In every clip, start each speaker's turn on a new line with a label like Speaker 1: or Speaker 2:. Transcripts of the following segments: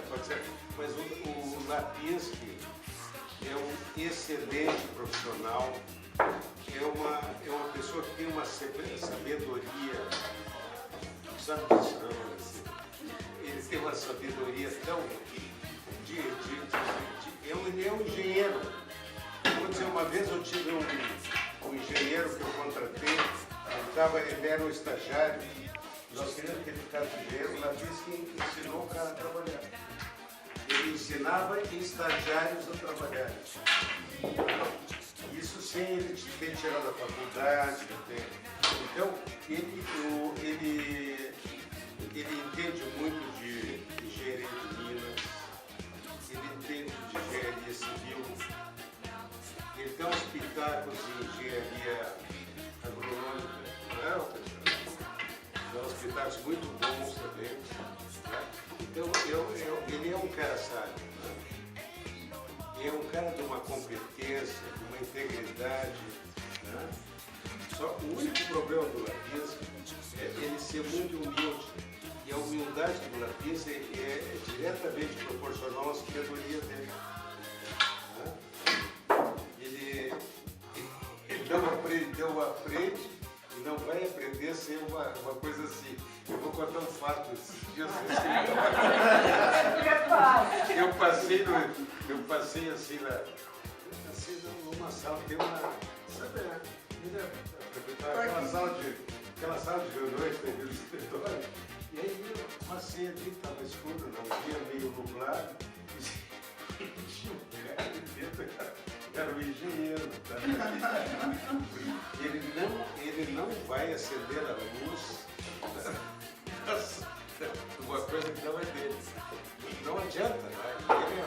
Speaker 1: pode ser, mas o Lapinski é um excelente profissional, é uma pessoa que tem uma sabedoria, sabe disso não, assim, ele tem uma sabedoria tão ele é um engenheiro. Vou dizer, uma vez eu tive um engenheiro que eu contratei, ele era um estagiário, nós queríamos que ele ficasse engenheiro, o Lapinski ensinou o cara a trabalhar. Ele ensinava estagiários a trabalhar. Isso sem ele ter tirado a faculdade. Então, ele entende muito de engenharia de minas, ele entende de engenharia civil, ele tem uns pitacos de engenharia agronômica, não é, pessoal? Tem uns pitacos muito bons também. Né? Então, ele é um cara sábio, né? É um cara de uma competência, de uma integridade. Né? Só o único problema do Lapinski é ele ser muito humilde. E a humildade do Lapinski é diretamente proporcional à sabedoria dele. Né? Ele não aprende e não vai aprender a ser uma coisa assim. Eu vou contar um fato. Esses dias eu passei assim numa sala, tem uma. Sabe, aquela sala de reuniões, tem no escritório. E aí eu passei ali, estava escuro, não via, meio nublado. E tinha um cara dentro, era um engenheiro. Tá? Ele não vai acender a luz. Uma coisa que não é dele. Não adianta, né? Ele é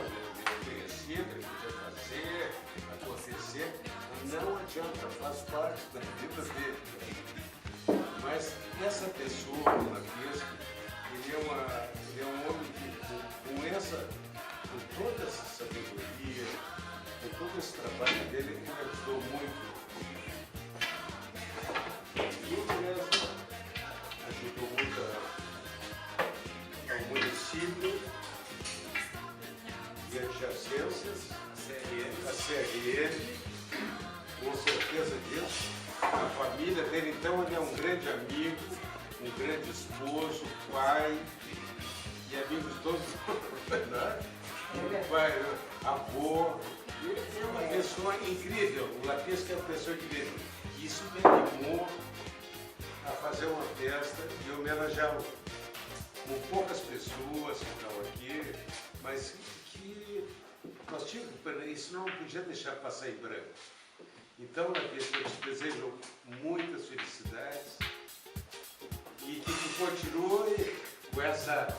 Speaker 1: conhecido, ele podia fazer, acontecer, não adianta, faz parte da vida dele. Mas essa pessoa, o Lapinski, ele é um homem que, com toda essa sabedoria, com todo esse trabalho dele, ele ajudou muito. E ele ajudou muito ao município e adjacências, a CRN, com certeza disso. A família dele, então, ele é um grande amigo, um grande esposo, pai e amigo de todos, né? Pai, avô. Ele é uma pessoa incrível. O Lapinski é uma pessoa incrível. Isso me animou a fazer uma festa e homenageá-lo com poucas pessoas que estão aqui, mas que nós tínhamos, isso não podia deixar passar em branco. Então, Lapinski, eu te desejo muitas felicidades e que tu continue com essa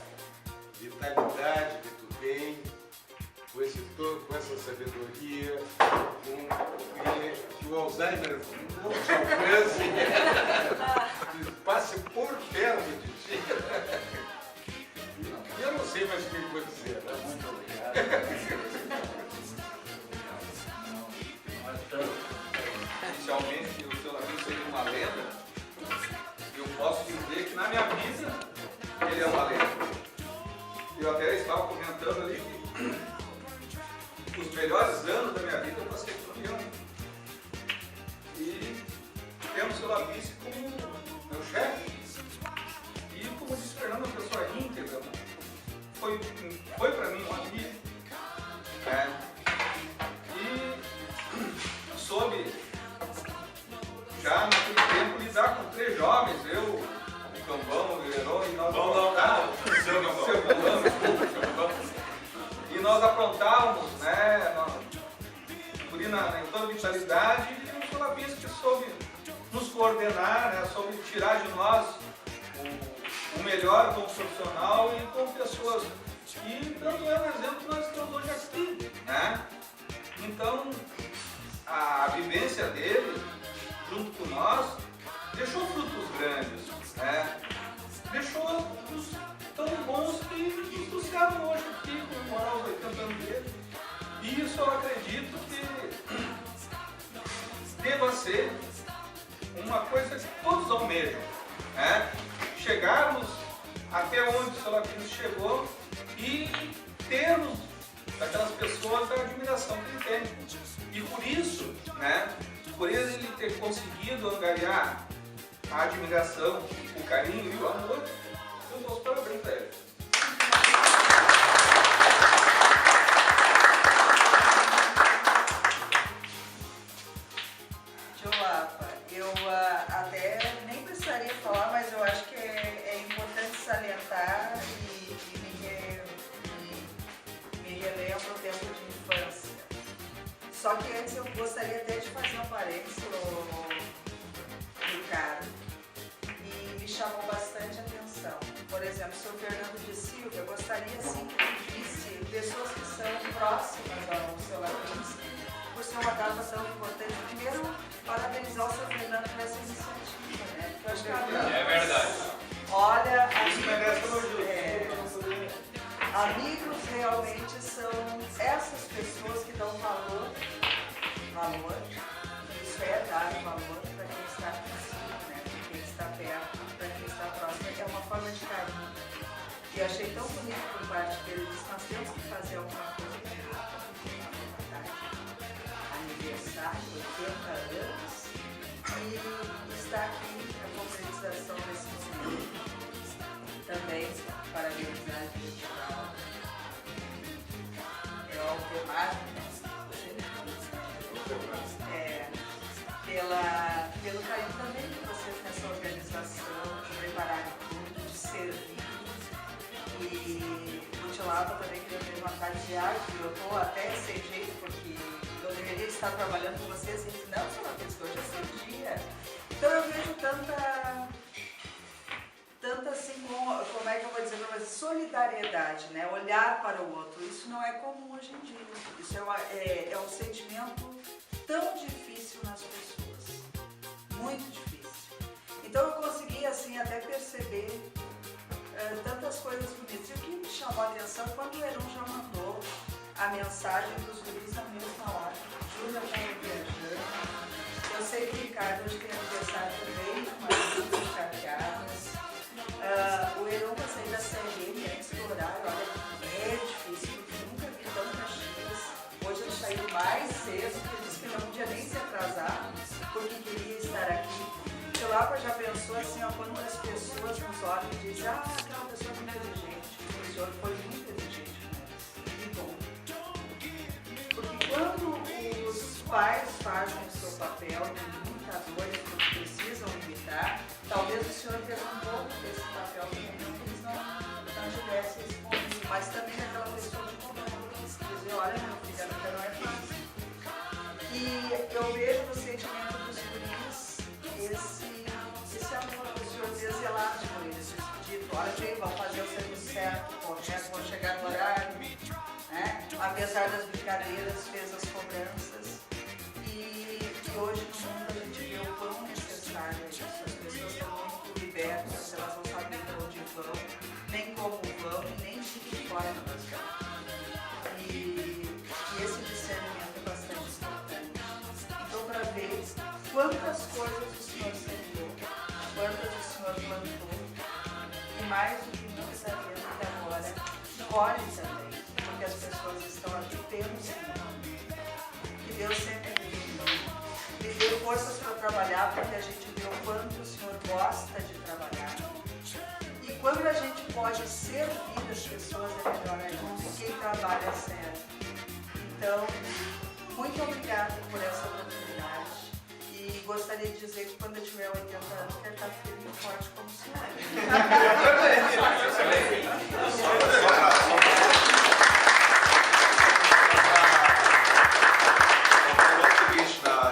Speaker 1: vitalidade que tu tem, com essa sabedoria, que o Alzheimer não te alcance, que passe por perto de ti. E eu não sei mais o que eu vou dizer. Né? Muito obrigado.
Speaker 2: Inicialmente, o seu Lapinski seria uma lenda. Eu posso dizer que na minha vida ele é uma lenda. Eu até estava comentando ali que os melhores anos da minha vida eu passei com ele. E temos o seu Lapinski como meu chefe. E como disse o Fernando, uma pessoa íntegra. Foi para mim um amigo. E soube já naquele tempo lidar com 3 jovens, eu, o Cambão, o Herói, e nós seu Cambão. E nós aprontávamos, né, em toda vitalidade, e o seu Lapinski soube nos coordenar, né, soube tirar de nós o melhor como profissional e como pessoas. E dando o exemplo que nós estamos hoje aqui, né? Então, a vivência dele, junto com nós, deixou frutos grandes, né? Deixou frutos tão bons que nos trouxeram hoje aqui, comemorar os 80 anos dele. E isso eu acredito que deva ser uma coisa que todos almejam, né? Chegarmos até onde o seu Lapinski chegou e pessoas da admiração que ele tem. E por isso, né, por ele ter conseguido angariar a admiração, o carinho e o amor, eu dou os parabéns para ele.
Speaker 3: Eu até nem precisaria falar, mas eu acho que é importante salientar e me relembra o tempo de infância. Só que antes eu gostaria até de fazer um parênteses, Ricardo, e me chamou bastante atenção. Por exemplo, o Sr. Fernando de Silva, eu gostaria sim que ele visse pessoas que são próximas ao seu Lapinski, por ser uma data tão importante. Primeiro, parabenizar o Sr. Fernando por essa iniciativa, né? Porque eu acho que
Speaker 4: é verdade.
Speaker 3: Olha, amigos realmente são essas pessoas que dão valor, isso é dar valor para quem está consigo, né? Para quem está perto, para quem está próximo, é uma forma de carinho. E achei tão bonito por parte dele, disse, nós temos que fazer alguma coisa aniversário, 80 anos, e está aqui a concretização desse momento. Também parabenizar a diretora, o Altemar, pelo carinho também de vocês nessa organização, de prepararem tudo, de servir. E o Tilapa também queria ter uma tarde de arte, eu estou até sem jeito, porque eu deveria estar trabalhando com vocês e disse, não, senhor, que hoje é seu dia. Então eu vejo tanta assim, como é que eu vou dizer para vocês, solidariedade, né? Olhar para o outro. Isso não é comum hoje em dia. Isso é um sentimento tão difícil nas pessoas. Muito difícil. Então eu consegui assim até perceber tantas coisas bonitas. E o que me chamou a atenção quando o Heron já mandou a mensagem dos guris na mesma hora. Júlia já ia viajando. Eu sei que o Ricardo hoje tem aniversário também, mas muito chateadas. O Heron vai sair da CRM antes do horário, olha, é difícil, porque nunca vi tantas cheias. Hoje ele saiu mais cedo, porque disse que não podia nem se atrasar, porque queria estar aqui. O Lapa já pensou assim, ó, quando as pessoas nos olham e dizem, aquela pessoa é muito inteligente. O senhor foi muito inteligente mesmo, e bom. Porque quando os pais fazem o seu papel de imitadores, porque precisam imitar, talvez o senhor tenha um pouco desse papel também, que eles não tivessem esse momento, mas também aquela pessoa de comando, dizer, olha meu filho, a vida não é fácil. E eu vejo no sentimento dos guris esse amor que o senhor fez zelar por eles, esse pedido, olha gente, vão fazer o serviço certo, correto, vão chegar no horário, né? Apesar das brincadeiras, fez as cobranças. E hoje no mundo a gente vê o quão necessário é isso. As pessoas estão muito libertas, elas não sabem para onde vão, nem como vão e nem de que forma elas vão. E esse discernimento é bastante importante. Então, para ver quantas coisas o Senhor semeou, quantas o Senhor plantou, e mais do que nunca sabendo que agora colhe também, porque as pessoas estão aqui pelo Senhor. Que Deus sempre me dê forças para trabalhar, porque a gente vê o quanto o Senhor gosta de trabalhar. E quando a gente pode servir as pessoas, é melhor ainda, quem trabalha sério. Então, muito obrigada por essa oportunidade. E gostaria de dizer que quando eu tiver 80 anos, quero estar firme e forte como o senhor.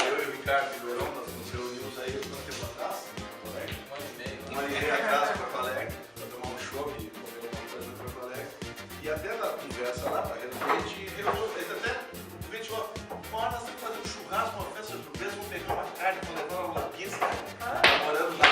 Speaker 5: Eu e o Ricardo e o Heron, nós nos reunimos aí há quanto tempo atrás? Uma e meia atrás em Porto Alegre, para tomar um show e comer alguma coisa em Porto Alegre. E até na conversa lá, para repente, ele até uma hora nós temos que fazer um churrasco, uma festa surpresa, vamos pegar uma carne, vamos levar uma Lapinski, morando lá.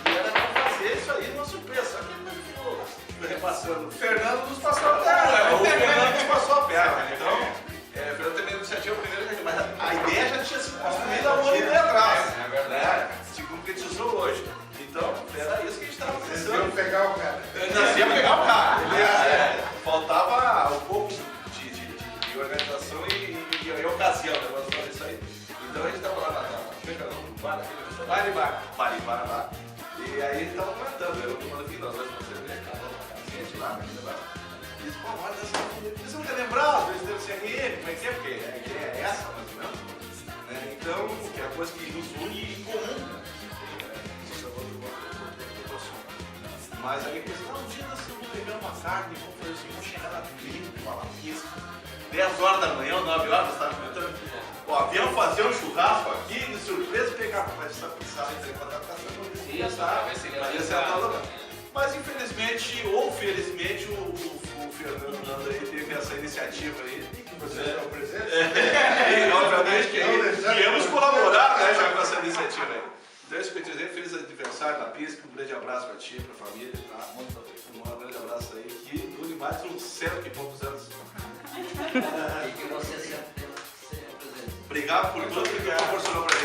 Speaker 5: E era para fazer isso aí, uma surpresa. Só que ele ficou repassando. O Fernando nos passou a perna. O Fernando nos passou a perna. Então, o Fernando também iniciativa primeiro, mas a ideia já tinha sido construída há um ano e meio atrás. É verdade. Se concretizou hoje. Então, era isso que a gente estava pensando. Nós íamos pegar o cara. Nós íamos pegar o cara. Faltava um pouco de Eles falam, olha, eles vão ter lembrado, eles devem ser CRM, como é que é? Porque a ideia é essa, mais ou menos. Né? Então, que é a coisa que nos une em comum. Né? Isso é outro assunto. Mas aí eles falam, um dia nós vamos pegar uma carne, vamos fazer assim, vamos chegar na trilha, falar isso. 10 horas da manhã ou 9 horas, estava comentando. O avião fazer um churrasco aqui, de surpresa, pegar, mas essa pisada entre contato com essa Mas infelizmente, ou felizmente, o Fernando Nando aí teve essa iniciativa aí.
Speaker 1: Você é o presente?
Speaker 5: E obviamente que viemos colaborar, né, já com essa iniciativa aí. Então isso que eu ia dizer, feliz aniversário da Pisca, um grande abraço pra ti, pra família, tá? Um grande abraço aí, que dure mais uns 100 e poucos anos.
Speaker 4: E que você seja presente.
Speaker 5: Obrigado por tudo que proporcionou pra gente.